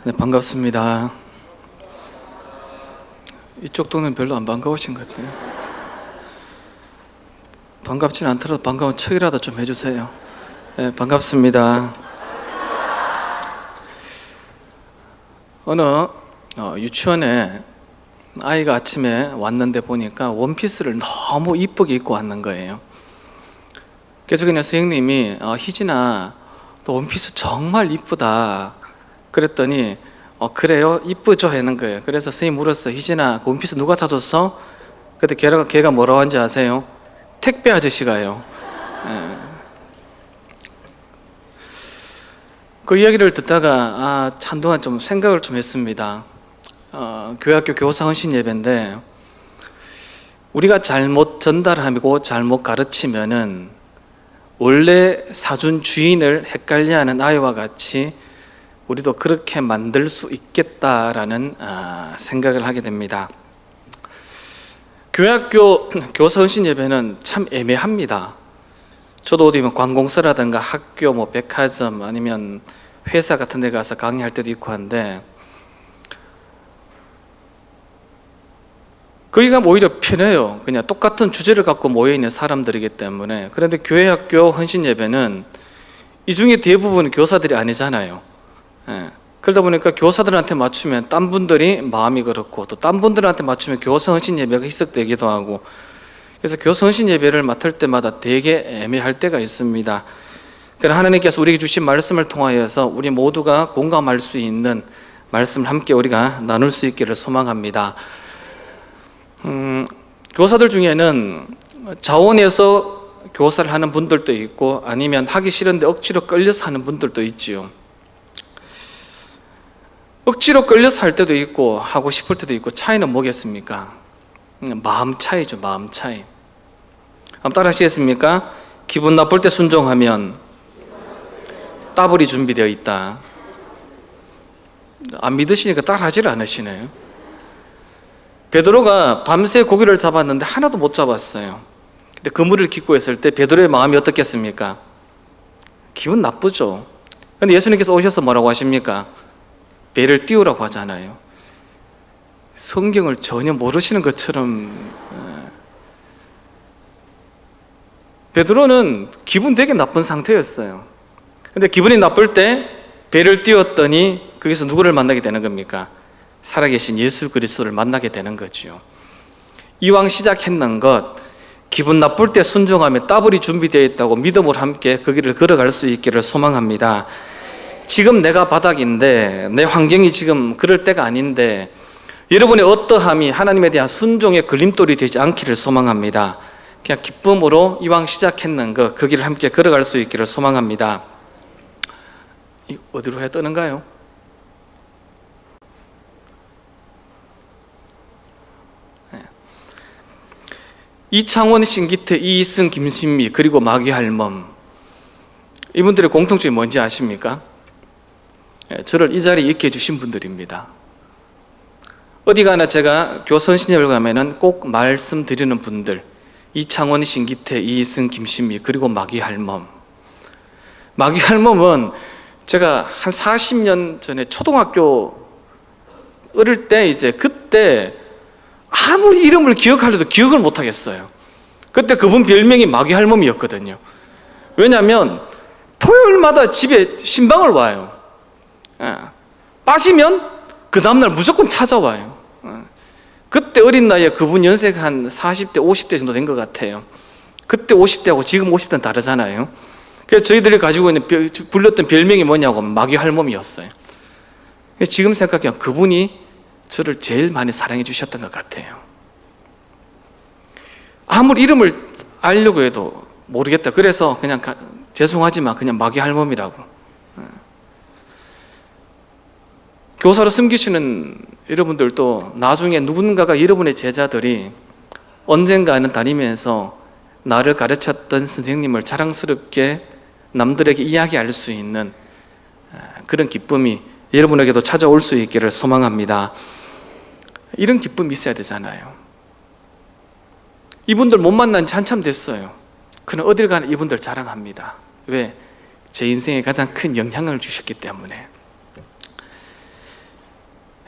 네, 반갑습니다. 이쪽 동네는 별로 안 반가우신 것 같아요. 반갑진 않더라도 반가운 척이라도 좀 해주세요. 네, 반갑습니다. 어느 유치원에 아이가 아침에 왔는데 보니까 원피스를 너무 이쁘게 입고 왔는 거예요. 그래서 그냥 선생님이 희진아, 너 원피스 정말 이쁘다 그랬더니 그래요? 이쁘죠? 하는 거예요. 그래서 선생님이 물었어요. 희진아, 그 원피스 누가 사줬어? 그때 걔가 뭐라고 한지 아세요? 택배 아저씨가요. 예. 그 이야기를 듣다가 한동안 좀 생각을 좀 했습니다. 교회학교 교사 헌신 예배인데 우리가 잘못 전달하고 잘못 가르치면은 원래 사준 주인을 헷갈려하는 아이와 같이 우리도 그렇게 만들 수 있겠다라는 생각을 하게 됩니다. 교회학교 교사 헌신 예배는 참 애매합니다. 저도 어디 관공서라든가 학교, 백화점 아니면 회사 같은 데 가서 강의할 때도 있고 한데 거기가 오히려 편해요. 그냥 똑같은 주제를 갖고 모여있는 사람들이기 때문에. 그런데 교회학교 헌신 예배는 이 중에 대부분 교사들이 아니잖아요. 그러다 보니까 교사들한테 맞추면 딴 분들이 마음이 그렇고 또 딴 분들한테 맞추면 교사 헌신 예배가 희석되기도 하고, 그래서 교사 헌신 예배를 맡을 때마다 되게 애매할 때가 있습니다. 그러나 하나님께서 우리에게 주신 말씀을 통하여서 우리 모두가 공감할 수 있는 말씀을 함께 우리가 나눌 수 있기를 소망합니다. 교사들 중에는 자원해서 교사를 하는 분들도 있고 아니면 하기 싫은데 억지로 끌려서 하는 분들도 있지요. 억지로 끌려서 할 때도 있고 하고 싶을 때도 있고, 차이는 뭐겠습니까? 마음 차이죠. 마음 차이. 한번 따라 하시겠습니까? 기분 나쁠 때 순종하면 따블이 준비되어 있다. 안 믿으시니까 따라 하질 않으시네요. 베드로가 밤새 고기를 잡았는데 하나도 못 잡았어요. 근데 그물을 깃고 있을 때 베드로의 마음이 어떻겠습니까? 기분 나쁘죠. 근데 예수님께서 오셔서 뭐라고 하십니까? 배를 띄우라고 하잖아요. 성경을 전혀 모르시는 것처럼. 베드로는 기분 되게 나쁜 상태였어요. 근데 기분이 나쁠 때 배를 띄웠더니 거기서 누구를 만나게 되는 겁니까? 살아계신 예수 그리스도를 만나게 되는 거지요. 이왕 시작했는 것, 기분 나쁠 때 순종하며 따블이 준비되어 있다고 믿음으로 함께 그 길을 걸어갈 수 있기를 소망합니다. 지금 내가 바닥인데, 내 환경이 지금 그럴 때가 아닌데 여러분의 어떠함이 하나님에 대한 순종의 걸림돌이 되지 않기를 소망합니다. 그냥 기쁨으로 이왕 시작했는 것, 그 길을 함께 걸어갈 수 있기를 소망합니다. 어디로 해야 뜨는가요? 이창원, 신기태, 이희승, 김신미 그리고 마귀할멈, 이분들의 공통점이 뭔지 아십니까? 저를 이 자리에 있게 해주신 분들입니다. 어디 가나 제가 교선신예를 가면은 꼭 말씀드리는 분들, 이창원, 신기태, 이희승, 김신미 그리고 마귀할멈. 마귀할멈은 제가 한 40년 전에 초등학교 어릴 때 그때 아무리 이름을 기억하려도 기억을 못 하겠어요. 그때 그분 별명이 마귀할멈이었거든요. 왜냐하면 토요일마다 집에 신방을 와요. 빠지면 그 다음날 무조건 찾아와요. 그때 어린 나이에 그분 연세가 한 40대, 50대 정도 된 것 같아요. 그때 50대하고 지금 50대는 다르잖아요. 그래서 저희들이 가지고 있는 불렸던 별명이 뭐냐고 마귀할멈이었어요. 지금 생각하면 그분이 저를 제일 많이 사랑해 주셨던 것 같아요. 아무리 이름을 알려고 해도 모르겠다. 그래서 그냥 죄송하지만 그냥 마귀할멈이라고. 교사로 섬기시는 여러분들도 나중에 누군가가 여러분의 제자들이 언젠가는 다니면서 나를 가르쳤던 선생님을 자랑스럽게 남들에게 이야기할 수 있는 그런 기쁨이 여러분에게도 찾아올 수 있기를 소망합니다. 이런 기쁨이 있어야 되잖아요. 이분들 못 만난 지 한참 됐어요. 그는 어딜 가나 이분들 자랑합니다. 왜? 제 인생에 가장 큰 영향을 주셨기 때문에.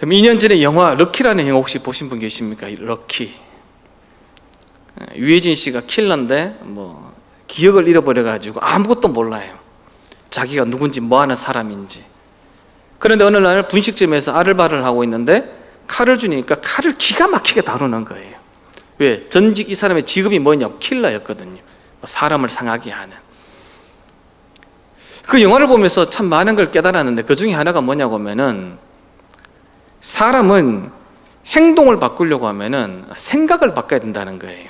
그럼 2년 전에 영화 럭키라는 영화 혹시 보신 분 계십니까? 럭키. 유해진 씨가 킬러인데 기억을 잃어버려가지고 아무것도 몰라요. 자기가 누군지 뭐하는 사람인지. 그런데 어느 날 분식점에서 알바를 하고 있는데 칼을 주니까 칼을 기가 막히게 다루는 거예요. 왜? 전직 이 사람의 직업이 뭐냐고 킬러였거든요. 사람을 상하게 하는. 그 영화를 보면서 참 많은 걸 깨달았는데 그 중에 하나가 뭐냐고 하면은 사람은 행동을 바꾸려고 하면은 생각을 바꿔야 된다는 거예요.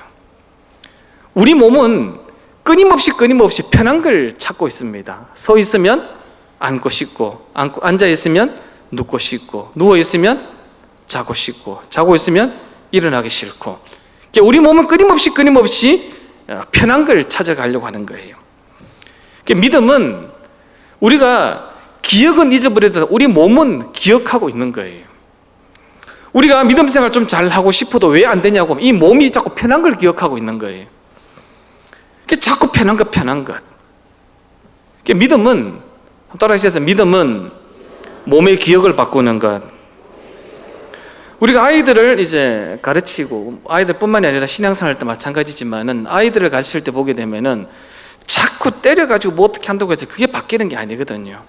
우리 몸은 끊임없이 편한 걸 찾고 있습니다. 서 있으면 앉고 싶고, 앉아 있으면 눕고 싶고, 누워 있으면 자고 싶고, 자고 있으면 일어나기 싫고. 우리 몸은 끊임없이 편한 걸 찾아가려고 하는 거예요. 믿음은 우리가 기억은 잊어버려도 우리 몸은 기억하고 있는 거예요. 우리가 믿음 생활 좀 잘하고 싶어도 왜 안 되냐고 하면 이 몸이 자꾸 편한 걸 기억하고 있는 거예요. 자꾸 편한 것. 믿음은, 따라하셔서 믿음은 몸의 기억을 바꾸는 것. 우리가 아이들을 이제 가르치고, 아이들뿐만이 아니라 신앙생활 때 마찬가지지만은 아이들을 가르칠 때 보게 되면은 자꾸 때려가지고 뭐 어떻게 한다고 해서 그게 바뀌는 게 아니거든요.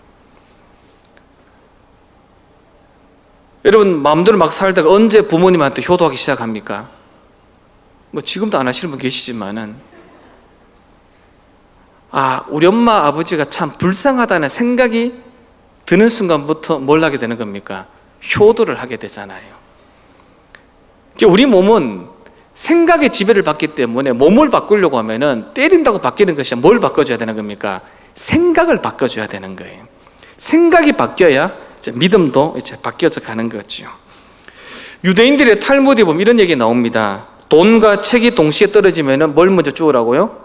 여러분 마음대로 막 살다가 언제 부모님한테 효도하기 시작합니까? 지금도 안 하시는 분 계시지만은 우리 엄마 아버지가 참 불쌍하다는 생각이 드는 순간부터 뭘 하게 되는 겁니까? 효도를 하게 되잖아요. 우리 몸은 생각의 지배를 받기 때문에 몸을 바꾸려고 하면은 때린다고 바뀌는 것이 뭘 바꿔줘야 되는 겁니까? 생각을 바꿔줘야 되는 거예요. 생각이 바뀌어야 이제 믿음도 이제 바뀌어서 가는 거죠. 유대인들의 탈무드에 보면 이런 얘기 나옵니다. 돈과 책이 동시에 떨어지면은 뭘 먼저 주우라고요?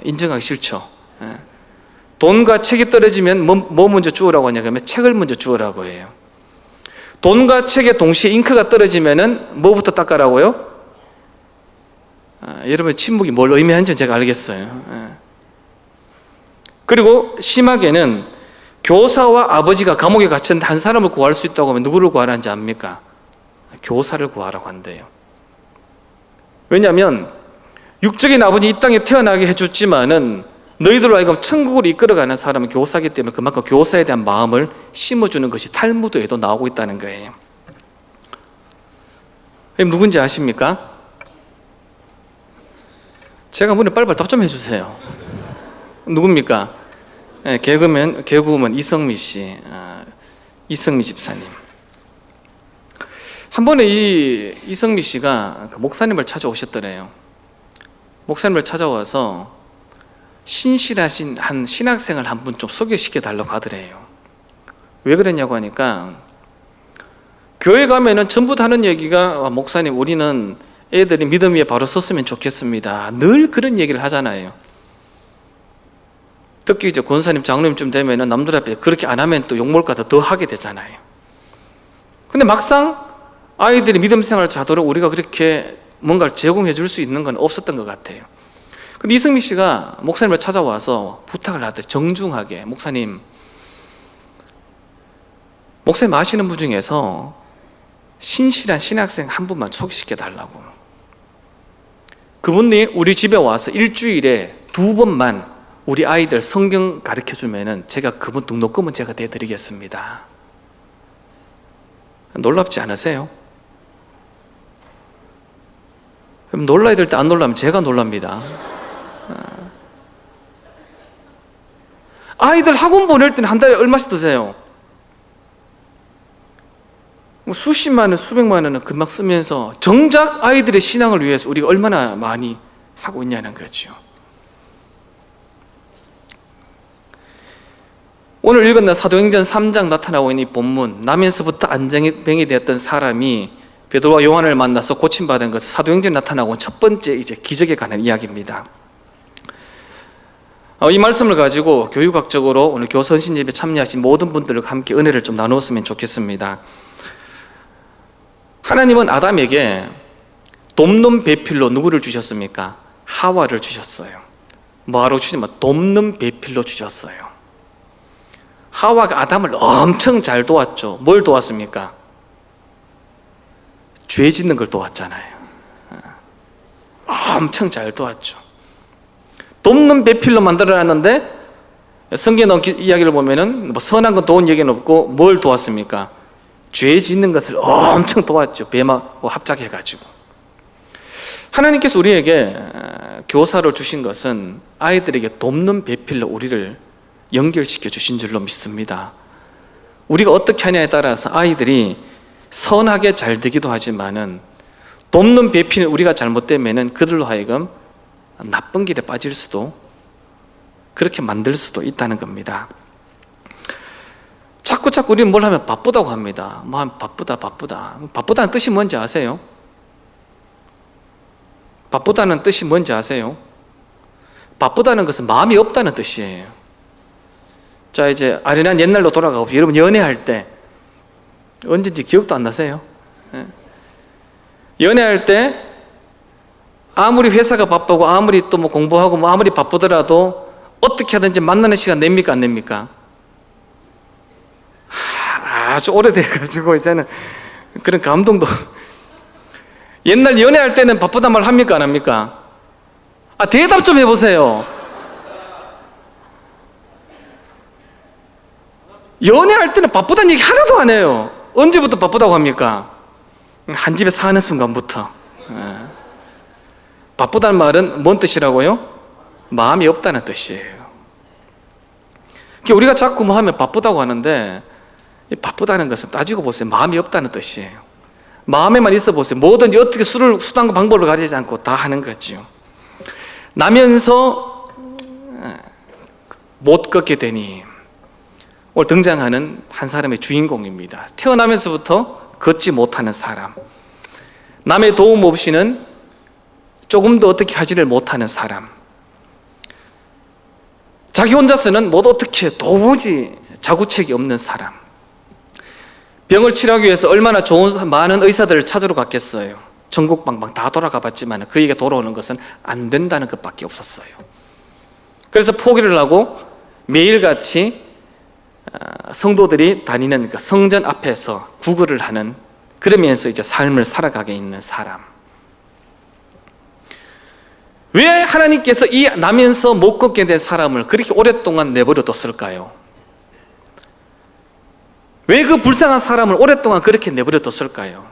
인정하기 싫죠. 돈과 책이 떨어지면 뭐 먼저 주우라고 하냐 그러면 책을 먼저 주우라고 해요. 돈과 책에 동시에 잉크가 떨어지면은 뭐부터 닦아라고요? 여러분 침묵이 뭘 의미하는지 제가 알겠어요. 그리고 심하게는 교사와 아버지가 감옥에 갇혔는데 한 사람을 구할 수 있다고 하면 누구를 구하라는지 압니까? 교사를 구하라고 한대요. 왜냐하면 육적인 아버지 이 땅에 태어나게 해줬지만은 너희들로 하여금 천국으로 이끌어가는 사람은 교사이기 때문에 그만큼 교사에 대한 마음을 심어주는 것이 탈무드에도 나오고 있다는 거예요. 누군지 아십니까? 제가 문에 빨리빨리 답 좀 해주세요. 누굽니까? 개그우먼 이성미 씨, 이성미 집사님. 한 번에 이 이성미 씨가 목사님을 찾아오셨더래요. 목사님을 찾아와서 신실하신 한 신학생을 한 분 좀 소개시켜 달라고 하더래요. 왜 그랬냐고 하니까 교회 가면은 전부 다 하는 얘기가 목사님 우리는 애들이 믿음 위에 바로 섰으면 좋겠습니다. 늘 그런 얘기를 하잖아요. 특히 이제 권사님 장로님쯤 되면은 남들 앞에 그렇게 안 하면 또 욕먹을까 더 하게 되잖아요. 근데 막상 아이들이 믿음 생활을 하도록 우리가 그렇게 뭔가를 제공해 줄 수 있는 건 없었던 것 같아요. 근데 이승미 씨가 목사님을 찾아와서 부탁을 하더라고요. 정중하게 목사님 아시는 분 중에서 신실한 신학생 한 분만 소개시켜 달라고. 그분이 우리 집에 와서 일주일에 2번만 우리 아이들 성경 가르쳐 주면은 제가 그분 등록금은 제가 내드리겠습니다. 놀랍지 않으세요? 그럼 놀라야 될 때 안 놀라면 제가 놀랍니다. 아이들 학원 보낼 때는 한 달에 얼마씩 드세요? 수십만 원, 수백만 원은 금방 쓰면서 정작 아이들의 신앙을 위해서 우리가 얼마나 많이 하고 있냐는 거죠. 오늘 읽은 사도행전 3장 나타나고 있는 이 본문, 나면서부터 안정병이 되었던 사람이 베드로와 요한을 만나서 고침받은 것은 사도행전에 나타나고 온 첫 번째 이제 기적에 관한 이야기입니다. 이 말씀을 가지고 교육학적으로 오늘 교선신 예배 참여하신 모든 분들과 함께 은혜를 좀 나누었으면 좋겠습니다. 하나님은 아담에게 돕는 배필로 누구를 주셨습니까? 하와를 주셨어요. 뭐하러 주시면 돕는 배필로 주셨어요. 하와가 아담을 엄청 잘 도왔죠. 뭘 도왔습니까? 죄 짓는 걸 도왔잖아요. 엄청 잘 도왔죠. 돕는 배필로 만들어놨는데 성경에 나온 이야기를 보면은 뭐 선한 건 도운 얘기는 없고 뭘 도왔습니까? 죄 짓는 것을 엄청 도왔죠. 배하고 합작해가지고. 하나님께서 우리에게 교사를 주신 것은 아이들에게 돕는 배필로 우리를 연결시켜 주신 줄로 믿습니다. 우리가 어떻게 하냐에 따라서 아이들이 선하게 잘 되기도 하지만은 돕는 배필을 우리가 잘못되면은 그들로 하여금 나쁜 길에 빠질 수도, 그렇게 만들 수도 있다는 겁니다. 자꾸 우리는 뭘 하면 바쁘다고 합니다. 뭐 하면 바쁘다. 바쁘다는 뜻이 뭔지 아세요? 바쁘다는 뜻이 뭔지 아세요? 바쁘다는 것은 마음이 없다는 뜻이에요. 자, 이제 아련한 옛날로 돌아가 봅시다. 여러분 연애할 때 언제인지 기억도 안 나세요? 연애할 때 아무리 회사가 바쁘고 아무리 또 뭐 공부하고 뭐 아무리 바쁘더라도 어떻게 하든지 만나는 시간 냅니까 안 냅니까? 아주 오래돼가지고 이제는 그런 감동도. 옛날 연애할 때는 바쁘단 말 합니까 안 합니까? 대답 좀 해보세요. 연애할 때는 바쁘다는 얘기 하나도 안 해요. 언제부터 바쁘다고 합니까? 한 집에 사는 순간부터. 바쁘다는 말은 뭔 뜻이라고요? 마음이 없다는 뜻이에요. 우리가 자꾸 뭐 하면 바쁘다고 하는데 바쁘다는 것은 따지고 보세요. 마음이 없다는 뜻이에요. 마음에만 있어 보세요. 뭐든지 어떻게 수단과 방법을 가리지 않고 다 하는 거죠. 나면서 못 걷게 되니 오늘 등장하는 한 사람의 주인공입니다. 태어나면서부터 걷지 못하는 사람, 남의 도움 없이는 조금도 어떻게 하지를 못하는 사람, 자기 혼자서는 못 어떻게 도무지 자구책이 없는 사람. 병을 치료하기 위해서 얼마나 좋은 많은 의사들을 찾으러 갔겠어요. 전국 방방 다 돌아가 봤지만 그에게 돌아오는 것은 안 된다는 것밖에 없었어요. 그래서 포기를 하고 매일같이 성도들이 다니는 그 성전 앞에서 구걸을 하는, 그러면서 이제 삶을 살아가게 있는 사람. 왜 하나님께서 이 나면서 못 걷게 된 사람을 그렇게 오랫동안 내버려 뒀을까요? 왜 그 불쌍한 사람을 오랫동안 그렇게 내버려 뒀을까요?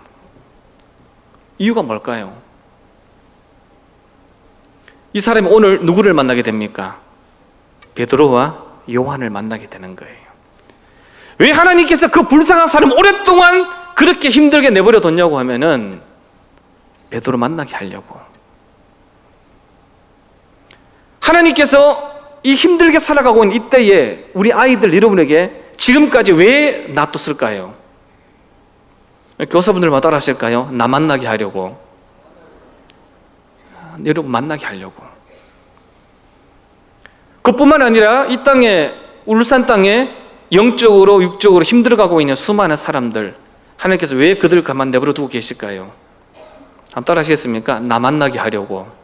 이유가 뭘까요? 이 사람이 오늘 누구를 만나게 됩니까? 베드로와 요한을 만나게 되는 거예요. 왜 하나님께서 그 불쌍한 사람을 오랫동안 그렇게 힘들게 내버려 뒀냐고 하면은 베드로 만나게 하려고. 하나님께서 이 힘들게 살아가고 있는 이때에 우리 아이들 여러분에게 지금까지 왜 놔뒀을까요? 교사분들 마다 하실까요? 나 만나게 하려고. 여러분 만나게 하려고. 그뿐만 아니라 이 땅에, 울산 땅에 영적으로 육적으로 힘들어가고 있는 수많은 사람들, 하나님께서 왜 그들 가만 내버려 두고 계실까요? 한번 따라 하시겠습니까? 나 만나게 하려고.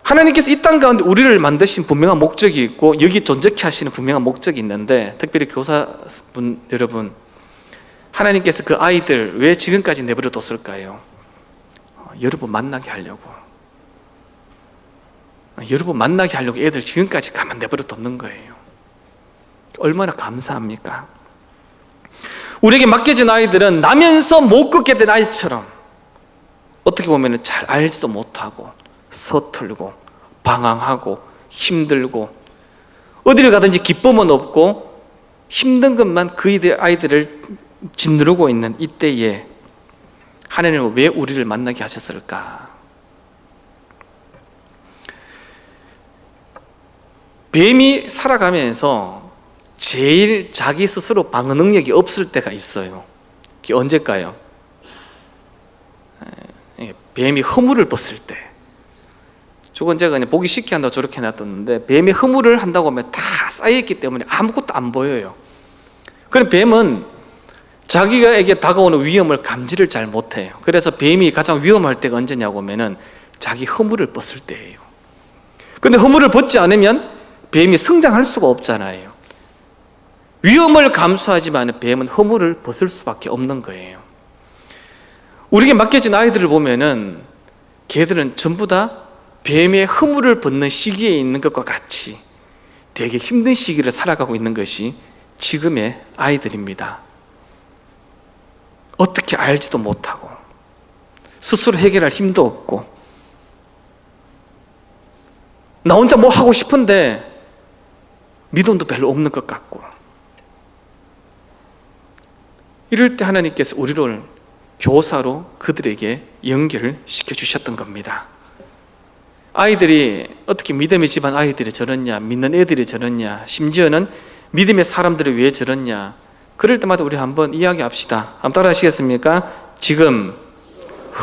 하나님께서 이 땅 가운데 우리를 만드신 분명한 목적이 있고 여기 존재케 하시는 분명한 목적이 있는데, 특별히 교사분 여러분, 하나님께서 그 아이들 왜 지금까지 내버려 뒀을까요? 여러분 만나게 하려고. 여러분 만나게 하려고 애들 지금까지 가만 내버려 뒀는 거예요. 얼마나 감사합니까? 우리에게 맡겨진 아이들은 나면서 못 걷게 된 아이처럼 어떻게 보면 잘 알지도 못하고 서툴고 방황하고 힘들고 어디를 가든지 기쁨은 없고 힘든 것만 그 아이들을 짓누르고 있는 이때에 하나님은 왜 우리를 만나게 하셨을까? 뱀이 살아가면서 제일 자기 스스로 방어 능력이 없을 때가 있어요. 그게 언제일까요? 뱀이 허물을 벗을 때. 저건 제가 그냥 보기 쉽게 한다고 저렇게 해놨었는데, 뱀이 허물을 한다고 하면 다 쌓여있기 때문에 아무것도 안 보여요. 그럼 뱀은 자기에게 다가오는 위험을 감지를 잘 못해요. 그래서 뱀이 가장 위험할 때가 언제냐고 하면은 자기 허물을 벗을 때예요. 근데 허물을 벗지 않으면 뱀이 성장할 수가 없잖아요. 위험을 감수하지만 뱀은 허물을 벗을 수밖에 없는 거예요. 우리에게 맡겨진 아이들을 보면은 걔들은 전부 다 뱀의 허물을 벗는 시기에 있는 것과 같이 되게 힘든 시기를 살아가고 있는 것이 지금의 아이들입니다. 어떻게 알지도 못하고 스스로 해결할 힘도 없고 나 혼자 뭐 하고 싶은데 믿음도 별로 없는 것 같고, 이럴 때 하나님께서 우리를 교사로 그들에게 연결시켜 주셨던 겁니다. 아이들이 어떻게 믿음의 집안 아이들이 저렇냐, 믿는 애들이 저렇냐, 심지어는 믿음의 사람들이 왜 저렇냐, 그럴 때마다 우리 한번 이야기합시다. 한번 따라 하시겠습니까? 지금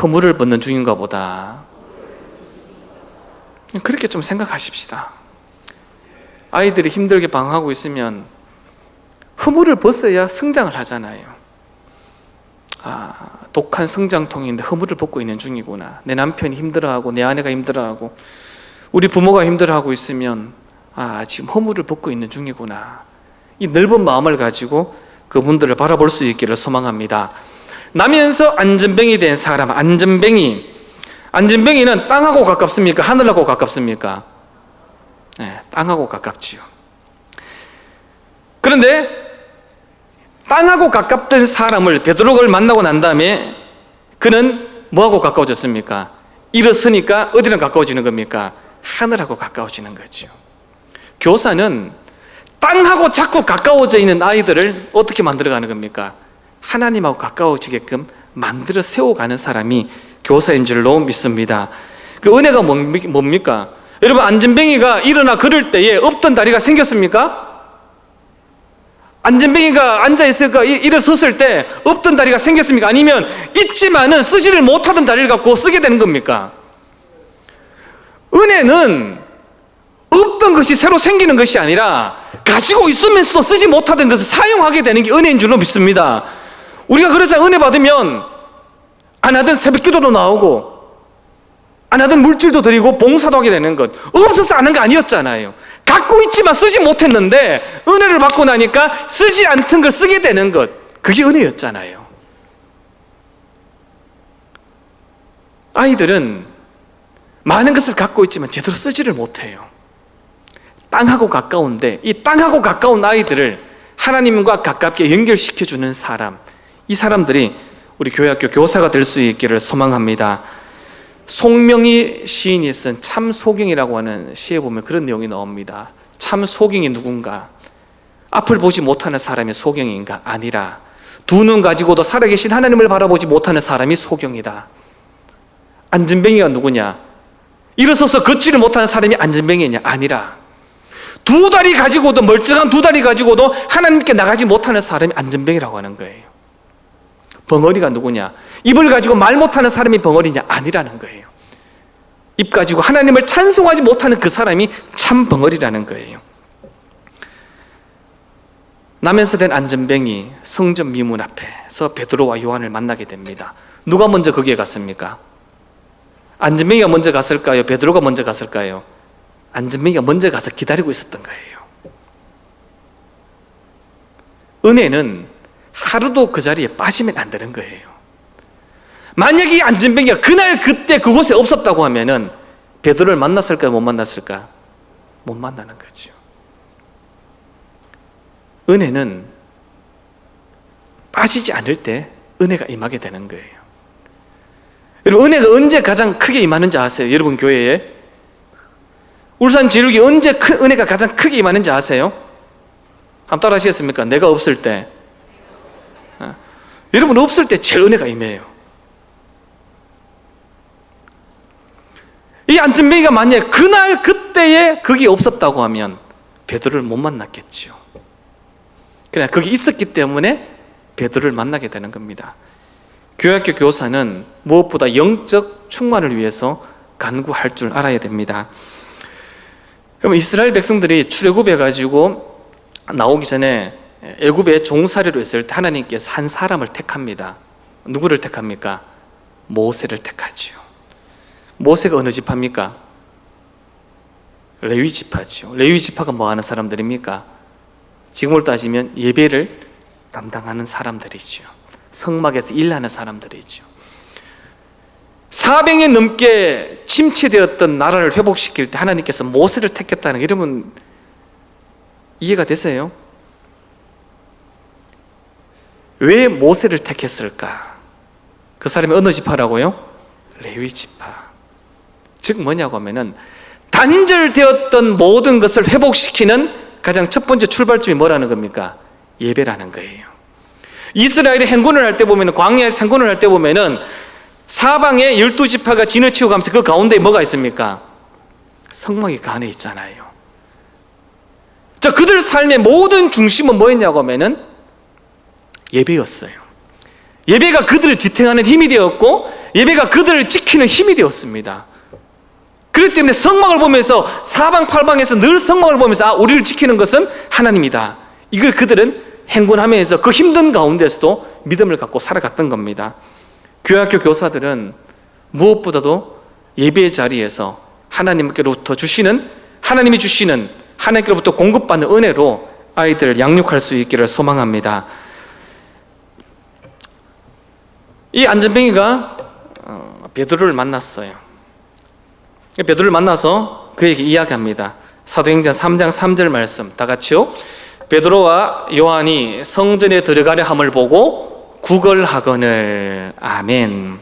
허물을 벗는 중인가 보다. 그렇게 좀 생각하십시다. 아이들이 힘들게 방황하고 있으면 허물을 벗어야 성장을 하잖아요. 독한 성장통인데 허물을 벗고 있는 중이구나. 내 남편이 힘들어하고 내 아내가 힘들어하고 우리 부모가 힘들어하고 있으면 지금 허물을 벗고 있는 중이구나. 이 넓은 마음을 가지고 그분들을 바라볼 수 있기를 소망합니다. 나면서 안전뱅이 된 사람, 안전뱅이는 땅하고 가깝습니까? 하늘하고 가깝습니까? 네, 땅하고 가깝지요. 그런데 땅하고 가깝던 사람을 베드로를 만나고 난 다음에 그는 뭐하고 가까워졌습니까? 일어서니까 어디랑 가까워지는 겁니까? 하늘하고 가까워지는 거죠. 교사는 땅하고 자꾸 가까워져 있는 아이들을 어떻게 만들어가는 겁니까? 하나님하고 가까워지게끔 만들어 세워가는 사람이 교사인 줄로 믿습니다. 그 은혜가 뭡니까? 여러분, 안전뱅이가 일어나 걸을 때에 없던 다리가 생겼습니까? 안전뱅이가 앉아있을까, 일어섰을 때 없던 다리가 생겼습니까? 아니면 있지만은 쓰지를 못하던 다리를 갖고 쓰게 되는 겁니까? 은혜는 없던 것이 새로 생기는 것이 아니라 가지고 있으면서도 쓰지 못하던 것을 사용하게 되는 게 은혜인 줄로 믿습니다. 우리가 그러자 은혜 받으면 안 하던 새벽 기도도 나오고 안 하던 물질도 드리고 봉사도 하게 되는 것, 없어서 하는 거 아니었잖아요. 갖고 있지만 쓰지 못했는데 은혜를 받고 나니까 쓰지 않던 걸 쓰게 되는 것, 그게 은혜였잖아요. 아이들은 많은 것을 갖고 있지만 제대로 쓰지를 못해요. 땅하고 가까운데 이 땅하고 가까운 아이들을 하나님과 가깝게 연결시켜주는 사람, 이 사람들이 우리 교회학교 교사가 될 수 있기를 소망합니다. 송명희 시인이 쓴 참 소경이라고 하는 시에 보면 그런 내용이 나옵니다. 참 소경이 누군가? 앞을 보지 못하는 사람이 소경인가? 아니라 두 눈 가지고도 살아계신 하나님을 바라보지 못하는 사람이 소경이다. 안전뱅이가 누구냐? 일어서서 걷지를 못하는 사람이 안전뱅이냐? 아니라 두 다리 가지고도, 멀쩡한 두 다리 가지고도 하나님께 나가지 못하는 사람이 안전뱅이라고 하는 거예요. 벙어리가 누구냐? 입을 가지고 말 못하는 사람이 벙어리냐? 아니라는 거예요. 입 가지고 하나님을 찬송하지 못하는 그 사람이 참 벙어리라는 거예요. 나면서 된 안전뱅이 성전 미문 앞에서 베드로와 요한을 만나게 됩니다. 누가 먼저 거기에 갔습니까? 안전뱅이가 먼저 갔을까요? 베드로가 먼저 갔을까요? 안전뱅이가 먼저 가서 기다리고 있었던 거예요. 은혜는 하루도 그 자리에 빠지면 안 되는 거예요. 만약에 이 안전뱅이가 그날 그때 그곳에 없었다고 하면은 베드로를 만났을까요? 못 만났을까? 못 만나는 거죠. 은혜는 빠지지 않을 때 은혜가 임하게 되는 거예요. 여러분, 은혜가 언제 가장 크게 임하는지 아세요? 여러분 교회에 울산 지룩이 언제 은혜가 가장 크게 임하는지 아세요? 한번 따라 하시겠습니까? 내가 없을 때. 여러분 없을 때 제일 은혜가 임해요. 이 안전뱅이가 만약에 그날 그때에 거기 없었다고 하면 베드로를 못 만났겠죠. 그냥 거기 있었기 때문에 베드로를 만나게 되는 겁니다. 교회학교 교사는 무엇보다 영적 충만을 위해서 간구할 줄 알아야 됩니다. 그러면 이스라엘 백성들이 출애굽해가지고 나오기 전에 애굽에 종살이로 있을 때 하나님께서 한 사람을 택합니다. 누구를 택합니까? 모세를 택하지요. 모세가 어느 집 합니까? 레위 지파죠. 레위 지파가 뭐 하는 사람들입니까? 지금으로 따지면 예배를 담당하는 사람들이죠. 성막에서 일하는 사람들이죠. 400년 넘게 침체되었던 나라를 회복시킬 때 하나님께서 모세를 택했다는 게, 여러분 이해가 되세요? 왜 모세를 택했을까? 그 사람이 어느 지파라고요? 레위 지파. 즉 뭐냐고 하면은 단절되었던 모든 것을 회복시키는 가장 첫 번째 출발점이 뭐라는 겁니까? 예배라는 거예요. 이스라엘이 행군을 할 때 보면, 광야에서 행군을 할 때 보면은 사방에 12지파가 진을 치고 가면서 그 가운데에 뭐가 있습니까? 성막이 그 안에 있잖아요. 자, 그들 삶의 모든 중심은 뭐였냐고 하면은 예배였어요. 예배가 그들을 지탱하는 힘이 되었고, 예배가 그들을 지키는 힘이 되었습니다. 그렇기 때문에 성막을 보면서 사방팔방에서 늘 성막을 보면서 우리를 지키는 것은 하나님이다. 이걸 그들은 행군하면서 그 힘든 가운데서도 믿음을 갖고 살아갔던 겁니다. 교회학교 교사들은 무엇보다도 예배의 자리에서 하나님께로부터 주시는, 하나님이 주시는, 하나님께로부터 공급받는 은혜로 아이들을 양육할 수 있기를 소망합니다. 이 안전뱅이가 베드로를 만났어요. 베드로를 만나서 그에게 이야기합니다. 사도행전 3장 3절 말씀 다 같이요. 베드로와 요한이 성전에 들어가려 함을 보고 구걸하거늘. 아멘.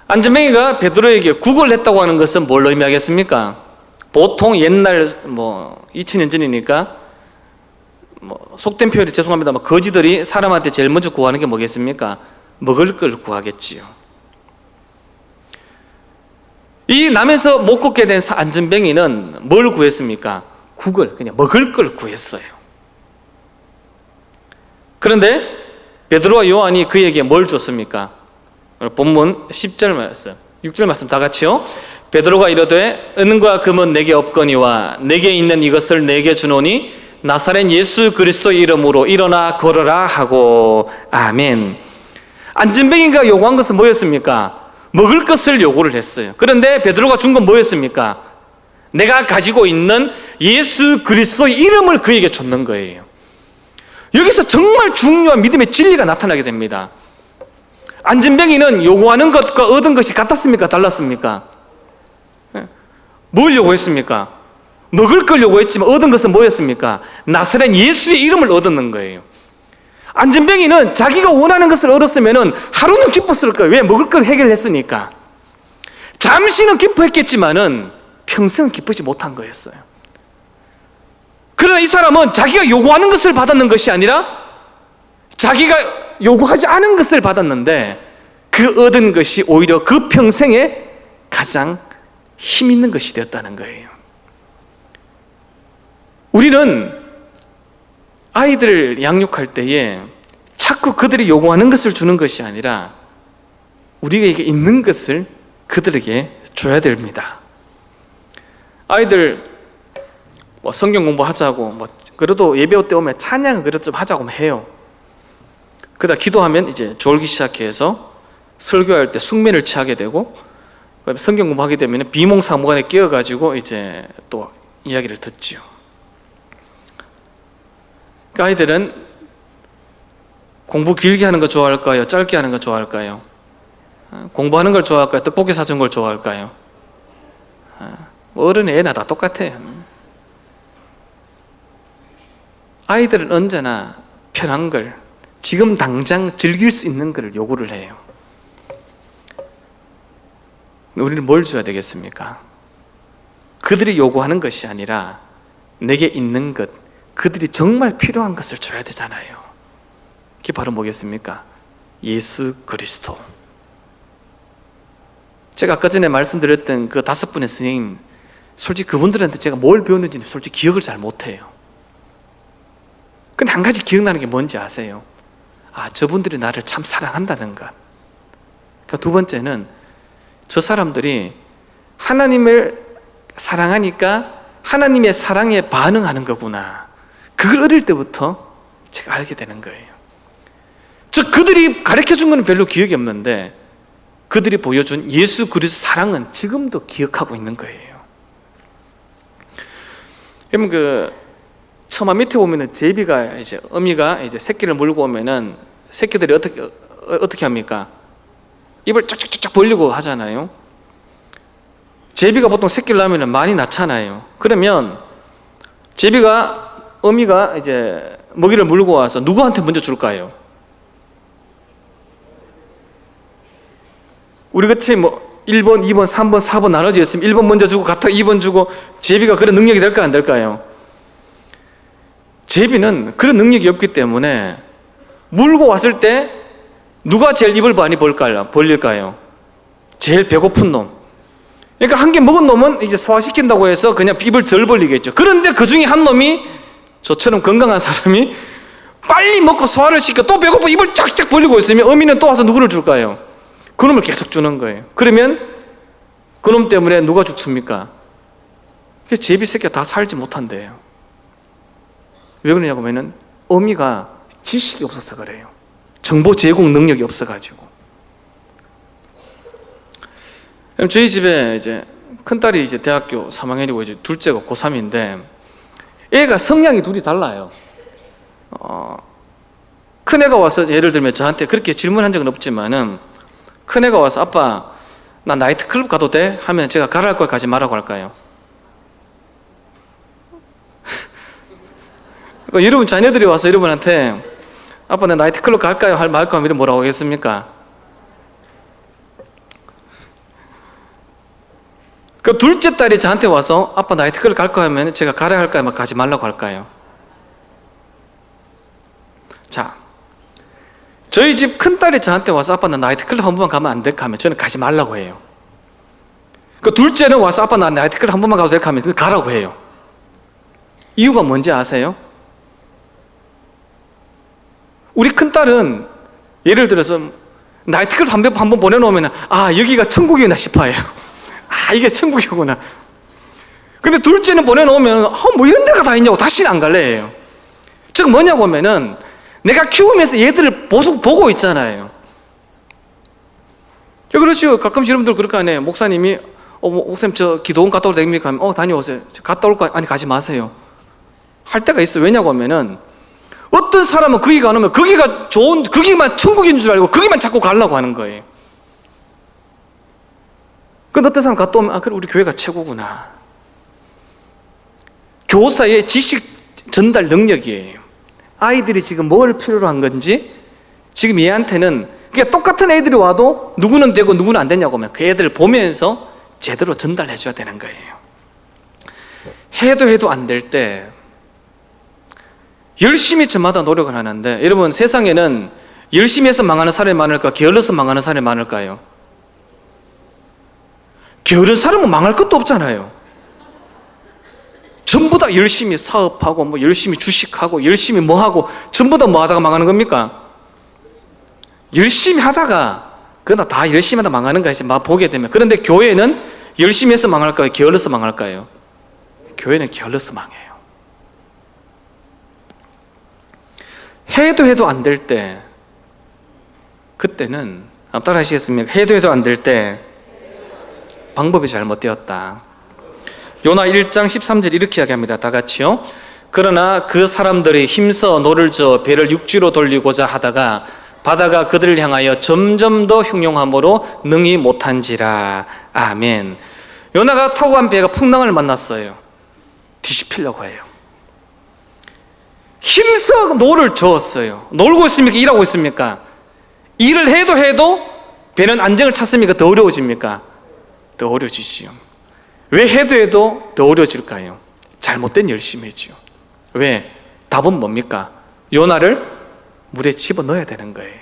안전뱅이가 베드로에게 구걸했다고 하는 것은 뭘 의미하겠습니까? 보통 옛날 2000년 전이니까 속된 표현이 죄송합니다. 거지들이 사람한테 제일 먼저 구하는 게 뭐겠습니까? 먹을 걸 구하겠지요. 이 남에서 못 걷게 된 안전뱅이는 뭘 구했습니까? 그냥 먹을 걸 구했어요. 그런데 베드로와 요한이 그에게 뭘 줬습니까? 본문 10절 말씀, 6절 말씀 다 같이요. 베드로가 이르되 은과 금은 내게 없거니와 내게 있는 이것을 내게 주노니 나사렛 예수 그리스도의 이름으로 일어나 걸어라 하고. 아멘. 안전뱅이가 요구한 것은 뭐였습니까? 먹을 것을 요구를 했어요. 그런데 베드로가 준 건 뭐였습니까? 내가 가지고 있는 예수 그리스도의 이름을 그에게 줬는 거예요. 여기서 정말 중요한 믿음의 진리가 나타나게 됩니다. 안전뱅이는 요구하는 것과 얻은 것이 같았습니까? 달랐습니까? 뭘 요구했습니까? 먹을 걸 요구했지만 얻은 것은 뭐였습니까? 나사렛 예수의 이름을 얻는 거예요. 안전뱅이는 자기가 원하는 것을 얻었으면 하루는 기뻤을 거예요. 왜? 먹을 걸 해결했으니까. 잠시는 기뻐했겠지만은 평생은 기쁘지 못한 거였어요. 그러나 이 사람은 자기가 요구하는 것을 받았는 것이 아니라 자기가 요구하지 않은 것을 받았는데 그 얻은 것이 오히려 그 평생에 가장 힘 있는 것이 되었다는 거예요. 우리는 아이들을 양육할 때에 자꾸 그들이 요구하는 것을 주는 것이 아니라 우리에게 있는 것을 그들에게 줘야 됩니다. 아이들 성경 공부하자고 그래도 예배 때 오면 찬양을 그래도 좀 하자고 해요. 그러다 기도하면 이제 졸기 시작해서 설교할 때 숙면을 취하게 되고, 성경 공부하게 되면 비몽사무간에 끼어가지고 이제 또 이야기를 듣지요. 그러니까 아이들은 공부 길게 하는 거 좋아할까요? 짧게 하는 거 좋아할까요? 공부하는 걸 좋아할까요? 떡볶이 사준 걸 좋아할까요? 어른이 애나 다 똑같아요. 아이들은 언제나 편한 걸, 지금 당장 즐길 수 있는 걸 요구를 해요. 우리는 뭘 줘야 되겠습니까? 그들이 요구하는 것이 아니라 내게 있는 것, 그들이 정말 필요한 것을 줘야 되잖아요. 그게 바로 뭐겠습니까? 예수 그리스도. 제가 아까 전에 말씀드렸던 그 5분의 스님, 솔직히 그분들한테 제가 뭘 배웠는지는 솔직히 기억을 잘 못해요. 근데 한 가지 기억나는 게 뭔지 아세요? 저분들이 나를 참 사랑한다는 것. 그러니까 두 번째는 저 사람들이 하나님을 사랑하니까 하나님의 사랑에 반응하는 거구나. 그걸 어릴 때부터 제가 알게 되는 거예요. 즉 그들이 가르쳐준 건 별로 기억이 없는데 그들이 보여준 예수 그리스도 사랑은 지금도 기억하고 있는 거예요. 그러면 그 처마 밑에 보면은 제비가 이제 어미가 이제 새끼를 물고 오면은 새끼들이 어떻게 합니까? 입을 쫙쫙쫙 벌리고 하잖아요. 제비가 보통 새끼를 낳으면 많이 낳잖아요. 그러면 어미가 이제 먹이를 물고 와서 누구한테 먼저 줄까요? 우리 같이 뭐 1번, 2번, 3번, 4번 나눠져 있으면 1번 먼저 주고 갔다가 2번 주고 제비가 그런 능력이 될까 안 될까요? 제비는 그런 능력이 없기 때문에 물고 왔을 때 누가 제일 입을 많이 벌릴까요? 제일 배고픈 놈. 그러니까 한 개 먹은 놈은 이제 소화시킨다고 해서 그냥 입을 덜 벌리겠죠. 그런데 그 중에 한 놈이 저처럼 건강한 사람이 빨리 먹고 소화를 시켜 또 배고프 입을 쫙쫙 벌리고 있으면 어미는 또 와서 누구를 줄까요? 그 놈을 계속 주는 거예요. 그러면 그 놈 때문에 누가 죽습니까? 제비 새끼가 다 살지 못한대요. 왜 그러냐고 하면은 어미가 지식이 없어서 그래요. 정보 제공 능력이 없어가지고. 저희 집에 이제 큰딸이 이제 대학교 3학년이고 이제 둘째가 고3인데 애가 성향이 둘이 달라요. 큰애가 와서 예를 들면 저한테 그렇게 질문한 적은 없지만은 큰애가 와서 아빠 나 나이트클럽 가도 돼? 하면 제가 가라 할 거야 가지 말라고 할까요? 그러니까 여러분 자녀들이 와서 여러분한테 아빠 나 나이트클럽 갈까요? 말까 하면 뭐라고 하겠습니까? 그 둘째 딸이 저한테 와서 아빠 나이트클럽 갈까 하면 제가 가라 할까요? 가지 말라고 할까요? 자, 저희 집 큰딸이 저한테 와서 아빠 나 나이트클럽 한 번만 가면 안 될까 하면 저는 가지 말라고 해요. 그 둘째는 와서 아빠 나 나이트클럽 한 번만 가도 될까 하면 가라고 해요. 이유가 뭔지 아세요? 우리 큰딸은 예를 들어서 나이트클럽 한 번 보내놓으면 여기가 천국이구나 싶어요. 이게 천국이구나. 근데 둘째는 보내놓으면 뭐 이런 데가 다 있냐고 다시는 안 갈래 해요. 즉 뭐냐고 하면은 내가 키우면서 얘들을 보고 있잖아요. 그렇죠. 가끔씩 여러분들 그렇게 하네. 목사님이 목사님 저 기도원 갔다 올 됩니까? 하면 다녀오세요. 갔다 올 거야. 아니 가지 마세요. 할 때가 있어요. 왜냐고 하면은 어떤 사람은 거기 가면 거기만 천국인 줄 알고 거기만 자꾸 가려고 하는 거예요. 근데 어떤 사람 갔다 오면 그래 우리 교회가 최고구나. 교사의 지식 전달 능력이에요. 아이들이 지금 뭘 필요로 한 건지 지금 얘한테는 그냥 똑같은 애들이 와도 누구는 되고 누구는 안 되냐고 하면 그 애들을 보면서 제대로 전달해 줘야 되는 거예요. 해도 안 될 때 열심히 저마다 노력을 하는데 여러분 세상에는 열심히 해서 망하는 사람이 많을까 게을러서 망하는 사람이 많을까요? 게으른 사람은 망할 것도 없잖아요. 전부 다 열심히 사업하고 열심히 주식하고 열심히 뭐하고 전부 다 뭐 하다가 망하는 겁니까? 열심히 하다가 그러나 다 열심히 하다 망하는 거야 이제 막 보게 되면. 그런데 교회는 열심히 해서 망할까요? 게을러서 망할까요? 교회는 게을러서 망해요. 해도 안 될 때 그때는 따라 하시겠습니까? 해도 안 될 때 방법이 잘못되었다. 요나 1장 13절 이렇게 이야기합니다. 다 같이요. 그러나 그 사람들이 힘써 노를 저어 배를 육지로 돌리고자 하다가 바다가 그들을 향하여 점점 더 흉용함으로 능히 못한지라. 아멘. 요나가 타고 간 배가 풍랑을 만났어요. 뒤집히려고 해요. 힘써 노를 저었어요. 놀고 있습니까? 일하고 있습니까? 일을 해도 배는 안정을 찾습니까? 더 어려워집니까? 더 어려워지지요. 왜 해도 더 어려워질까요? 잘못된 열심이죠. 왜? 답은 뭡니까? 요나를 물에 집어넣어야 되는 거예요.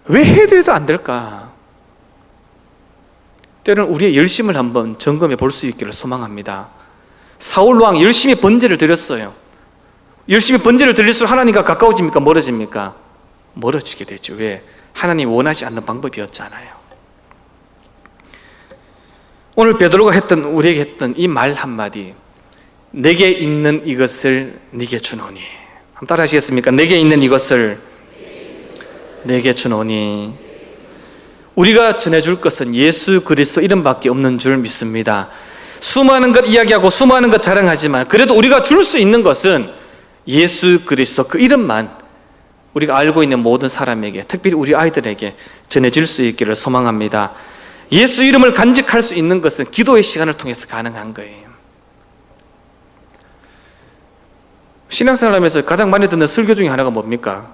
왜 해도 안 될까? 때로는 우리의 열심을 한번 점검해 볼 수 있기를 소망합니다. 사울왕 열심히 번제를 드렸어요. 열심히 번제를 드릴수록 하나님과 가까워집니까? 멀어집니까? 멀어지게 되죠. 왜? 하나님이 원하지 않는 방법이었잖아요. 오늘 베드로가 우리에게 했던 이 말 한마디, 내게 있는 이것을 네게 주노니. 한번 따라 하시겠습니까? 내게 있는 이것을 내게 주노니. 우리가 전해줄 것은 예수 그리스도 이름밖에 없는 줄 믿습니다. 수많은 것 이야기하고 수많은 것 자랑하지만 그래도 우리가 줄 수 있는 것은 예수 그리스도 그 이름만 우리가 알고 있는 모든 사람에게, 특별히 우리 아이들에게 전해질 수 있기를 소망합니다. 예수 이름을 간직할 수 있는 것은 기도의 시간을 통해서 가능한 거예요. 신앙생활 하면서 가장 많이 듣는 설교 중에 하나가 뭡니까?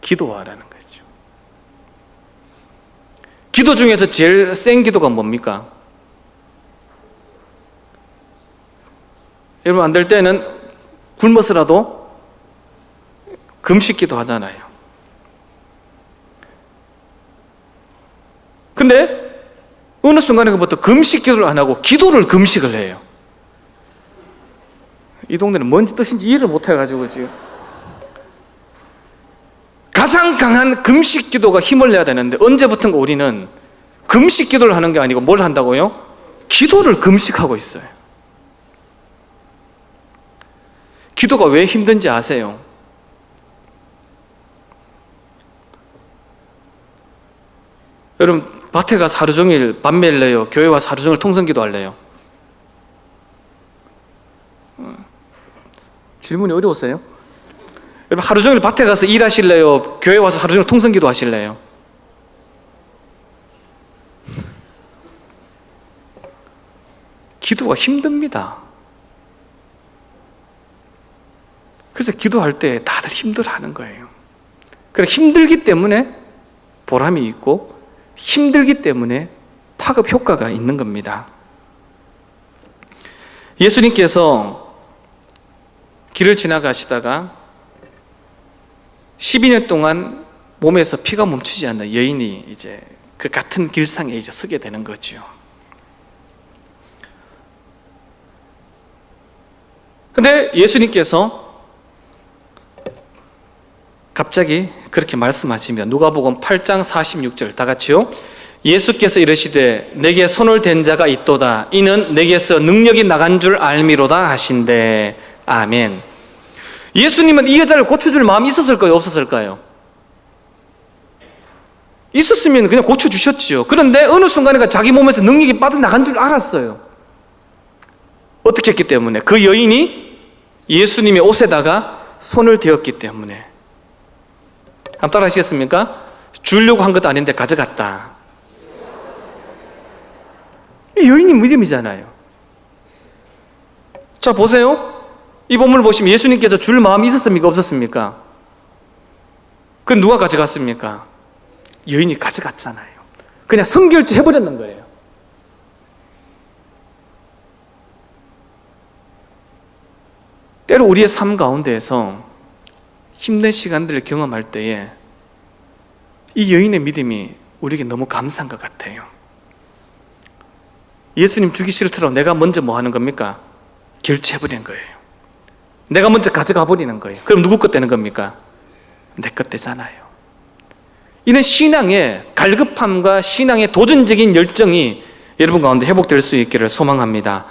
기도하라는 거죠. 기도 중에서 제일 센 기도가 뭡니까? 여러분, 안 될 때는 굶어서라도 금식 기도 하잖아요. 근데 어느 순간에부터 금식 기도를 안 하고 기도를 금식을 해요. 이 동네는 뭔 뜻인지 이해를 못 해가지고 지금 가장 강한 금식 기도가 힘을 내야 되는데 언제부턴가 우리는 금식 기도를 하는 게 아니고 뭘 한다고요? 기도를 금식하고 있어요. 기도가 왜 힘든지 아세요? 여러분, 밭에 가서 하루 종일 밥 멜래요? 교회 와서 하루 종일 통성기도 할래요? 질문이 어려우세요? 여러분, 하루 종일 밭에 가서 일하실래요? 교회 와서 하루 종일 통성기도 하실래요? 기도가 힘듭니다. 그래서 기도할 때 다들 힘들어하는 거예요. 그래서 힘들기 때문에 보람이 있고 힘들기 때문에 파급 효과가 있는 겁니다. 예수님께서 길을 지나가시다가 12년 동안 몸에서 피가 멈추지 않는 여인이 이제 그 같은 길상에 이제 서게 되는 거죠. 근데 예수님께서 갑자기 그렇게 말씀하시며 누가복음 8장 46절 다 같이요. 예수께서 이르시되 내게 손을 댄 자가 있도다. 이는 내게서 능력이 나간 줄 알미로다 하신대. 아멘. 예수님은 이 여자를 고쳐줄 마음이 있었을까요? 없었을까요? 있었으면 그냥 고쳐주셨지요. 그런데 어느 순간에 자기 몸에서 능력이 빠져나간 줄 알았어요. 어떻게 했기 때문에? 그 여인이 예수님의 옷에다가 손을 대었기 때문에. 한번 따라 하시겠습니까? 주려고 한 것도 아닌데 가져갔다. 여인이 믿음이잖아요. 자, 보세요. 이 본문을 보시면 예수님께서 줄 마음이 있었습니까? 없었습니까? 그건 누가 가져갔습니까? 여인이 가져갔잖아요. 그냥 성결제 해버렸는 거예요. 때로 우리의 삶 가운데에서 힘든 시간들을 경험할 때에 이 여인의 믿음이 우리에게 너무 감사한 것 같아요. 예수님 주기 싫더라도 내가 먼저 뭐 하는 겁니까? 결제해버리는 거예요. 내가 먼저 가져가 버리는 거예요. 그럼 누구 것 되는 겁니까? 내 것 되잖아요. 이는 신앙의 갈급함과 신앙의 도전적인 열정이 여러분 가운데 회복될 수 있기를 소망합니다.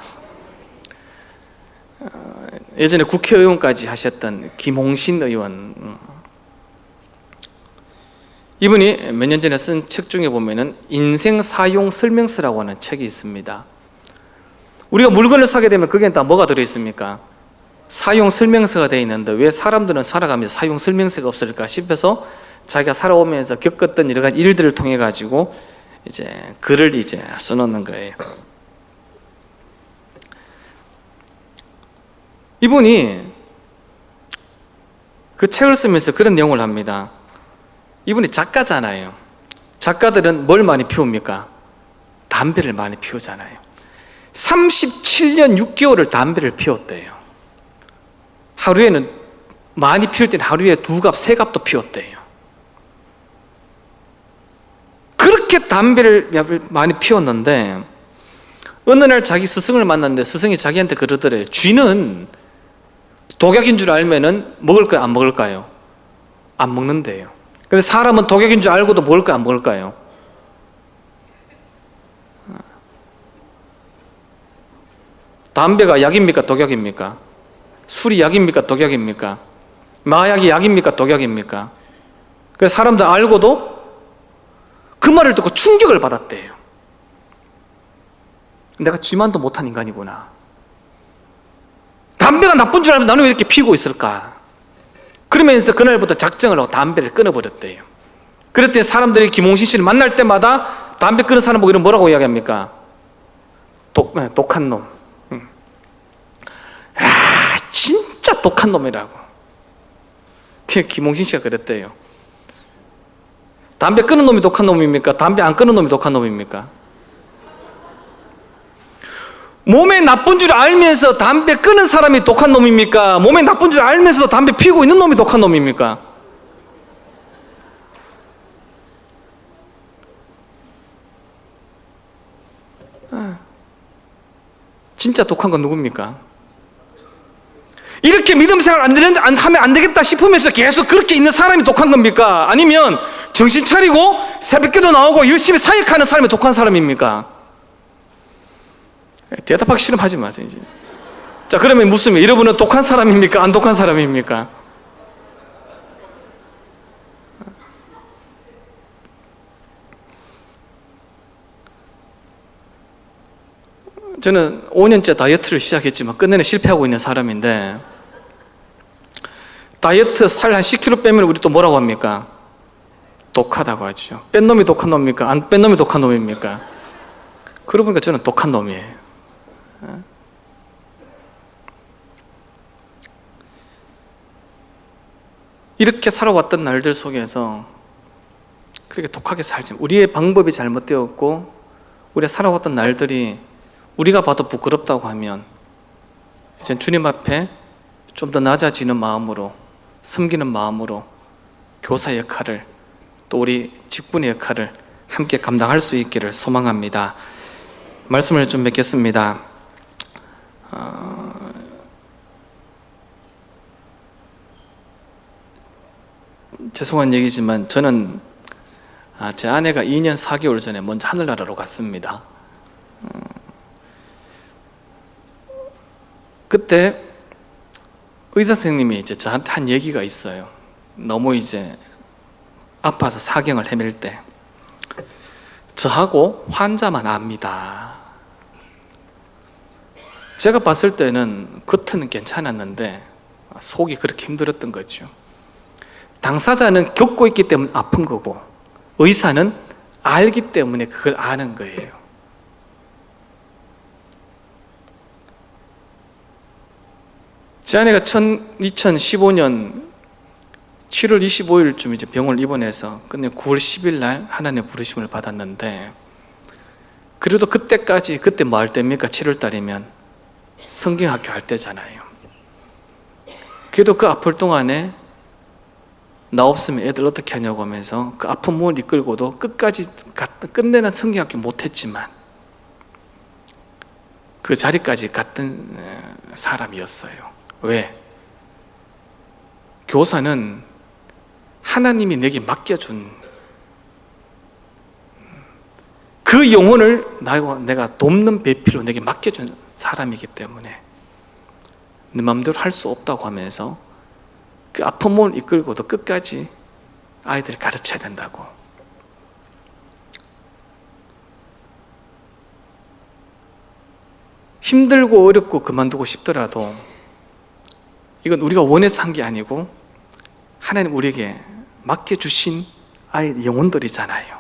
예전에 국회의원까지 하셨던 김홍신 의원, 이분이 몇 년 전에 쓴 책 중에 보면은 인생 사용 설명서라고 하는 책이 있습니다. 우리가 물건을 사게 되면 거기에 다 뭐가 들어있습니까? 사용 설명서가 되어 있는데 왜 사람들은 살아가면서 사용 설명서가 없을까 싶어서 자기가 살아오면서 겪었던 여러 가지 일들을 통해 가지고 이제 글을 이제 써놓는 거예요. 이분이 그 책을 쓰면서 그런 내용을 합니다. 이분이 작가잖아요. 작가들은 뭘 많이 피웁니까? 담배를 많이 피우잖아요. 37년 6개월을 담배를 피웠대요. 하루에는 많이 피울 때는 하루에 2갑, 3갑도 피웠대요. 그렇게 담배를 많이 피웠는데 어느 날 자기 스승을 만났는데 스승이 자기한테 그러더래요. 쥐는 독약인 줄 알면은 먹을까요? 안 먹을까요? 안 먹는데요. 근데 사람은 독약인 줄 알고도 먹을까요? 안 먹을까요? 담배가 약입니까? 독약입니까? 술이 약입니까? 독약입니까? 마약이 약입니까? 독약입니까? 그래서 사람들 알고도 그 말을 듣고 충격을 받았대요. 내가 쥐만도 못한 인간이구나. 담배가 나쁜 줄 알면 나는 왜 이렇게 피우고 있을까? 그러면서 그날부터 작정을 하고 담배를 끊어버렸대요. 그랬더니 사람들이 김홍신 씨를 만날 때마다 담배 끊은 사람 보고 이런 뭐라고 이야기합니까? 독한 놈. 진짜 독한 놈이라고. 김홍신 씨가 그랬대요. 담배 끊은 놈이 독한 놈입니까? 담배 안 끊은 놈이 독한 놈입니까? 몸에 나쁜 줄 알면서 담배 끊은 사람이 독한 놈입니까? 몸에 나쁜 줄 알면서도 담배 피우고 있는 놈이 독한 놈입니까? 진짜 독한 건 누굽니까? 이렇게 믿음 생활 안 하면 안 되겠다 싶으면서 계속 그렇게 있는 사람이 독한 겁니까? 아니면 정신 차리고 새벽기도 나오고 열심히 사역하는 사람이 독한 사람입니까? 대답하기 싫으면 하지 마세요. 이제. 자, 그러면 묻습니다. 여러분은 독한 사람입니까? 안 독한 사람입니까? 저는 5년째 다이어트를 시작했지만 끝내는 실패하고 있는 사람인데, 다이어트 살 한 10kg 빼면 우리 또 뭐라고 합니까? 독하다고 하죠. 뺀 놈이 독한 놈입니까? 안 뺀 놈이 독한 놈입니까? 그러고 보니까 저는 독한 놈이에요. 이렇게 살아왔던 날들 속에서 그렇게 독하게 살지, 우리의 방법이 잘못되었고 우리가 살아왔던 날들이 우리가 봐도 부끄럽다고 하면 이제 주님 앞에 좀 더 낮아지는 마음으로, 섬기는 마음으로 교사 역할을, 또 우리 직분의 역할을 함께 감당할 수 있기를 소망합니다. 말씀을 좀 맺겠습니다. 죄송한 얘기지만 저는 제 아내가 2년 4개월 전에 먼저 하늘나라로 갔습니다. 그때 의사 선생님이 이제 저한테 한 얘기가 있어요. 너무 이제 아파서 사경을 헤맬 때, 저하고 환자만 압니다. 제가 봤을 때는 겉은 괜찮았는데 속이 그렇게 힘들었던 거죠. 당사자는 겪고 있기 때문에 아픈 거고 의사는 알기 때문에 그걸 아는 거예요. 제 아내가 2015년 7월 25일쯤 이제 병원을 입원해서 끝내 9월 10일 날 하나님의 부르심을 받았는데, 그래도 그때까지, 그때 뭐 할 때입니까? 7월 달이면 성경학교 할 때잖아요. 그래도 그 아플 동안에 나 없으면 애들 어떻게 하냐고 하면서 그 아픈 몸을 이끌고도 끝까지 끝내는 성경학교 못했지만 그 자리까지 갔던 사람이었어요. 왜? 교사는 하나님이 내게 맡겨준 그 영혼을 내가 돕는 배필로 내게 맡겨준 사람이기 때문에 내 마음대로 할 수 없다고 하면서 그 아픈 몸을 이끌고도 끝까지 아이들을 가르쳐야 된다고. 힘들고 어렵고 그만두고 싶더라도 이건 우리가 원해서 한 게 아니고 하나님 우리에게 맡겨주신 아이 영혼들이잖아요.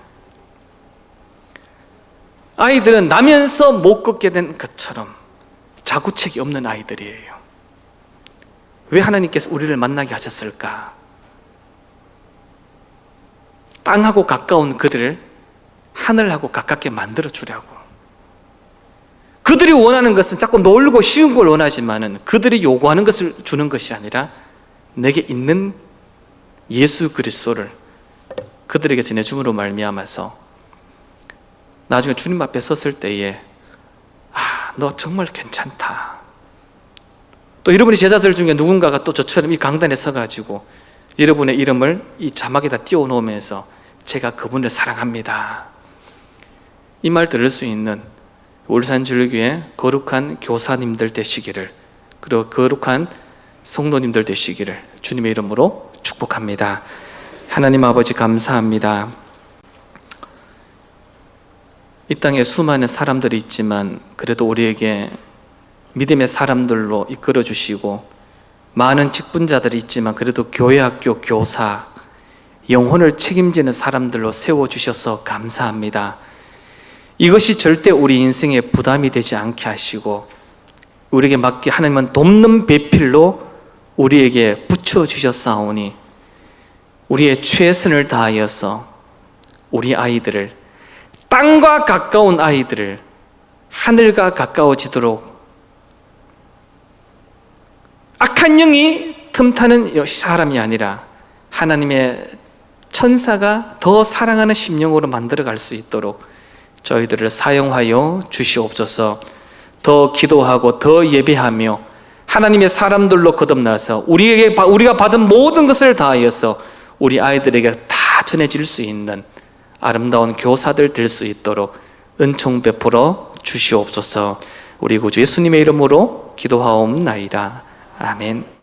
아이들은 나면서 못 걷게 된 것처럼 자구책이 없는 아이들이에요. 왜 하나님께서 우리를 만나게 하셨을까? 땅하고 가까운 그들을 하늘하고 가깝게 만들어 주려고. 그들이 원하는 것은 자꾸 놀고 쉬운 걸 원하지만은 그들이 요구하는 것을 주는 것이 아니라 내게 있는 예수 그리스도를 그들에게 전해줌으로 말미암아서 나중에 주님 앞에 섰을 때에 너 정말 괜찮다. 또 여러분의 제자들 중에 누군가가 또 저처럼 이 강단에 서가지고 여러분의 이름을 이 자막에다 띄워놓으면서 제가 그분을 사랑합니다, 이 말 들을 수 있는 울산진료교회 거룩한 교사님들 되시기를, 그리고 거룩한 성도님들 되시기를 주님의 이름으로 축복합니다. 하나님 아버지 감사합니다. 이 땅에 수많은 사람들이 있지만 그래도 우리에게 믿음의 사람들로 이끌어 주시고, 많은 직분자들이 있지만 그래도 교회 학교 교사, 영혼을 책임지는 사람들로 세워주셔서 감사합니다. 이것이 절대 우리 인생에 부담이 되지 않게 하시고, 우리에게 맡겨 하나님은 돕는 배필로 우리에게 붙여주셨사오니, 우리의 최선을 다하여서 우리 아이들을, 땅과 가까운 아이들을 하늘과 가까워지도록, 악한 영이 틈타는 사람이 아니라 하나님의 천사가 더 사랑하는 심령으로 만들어갈 수 있도록 저희들을 사용하여 주시옵소서. 더 기도하고 더 예배하며 하나님의 사람들로 거듭나서 우리가 받은 모든 것을 다하여서 우리 아이들에게 다 전해질 수 있는 아름다운 교사들 될 수 있도록 은총 베풀어 주시옵소서. 우리 구주 예수님의 이름으로 기도하옵나이다. 아멘.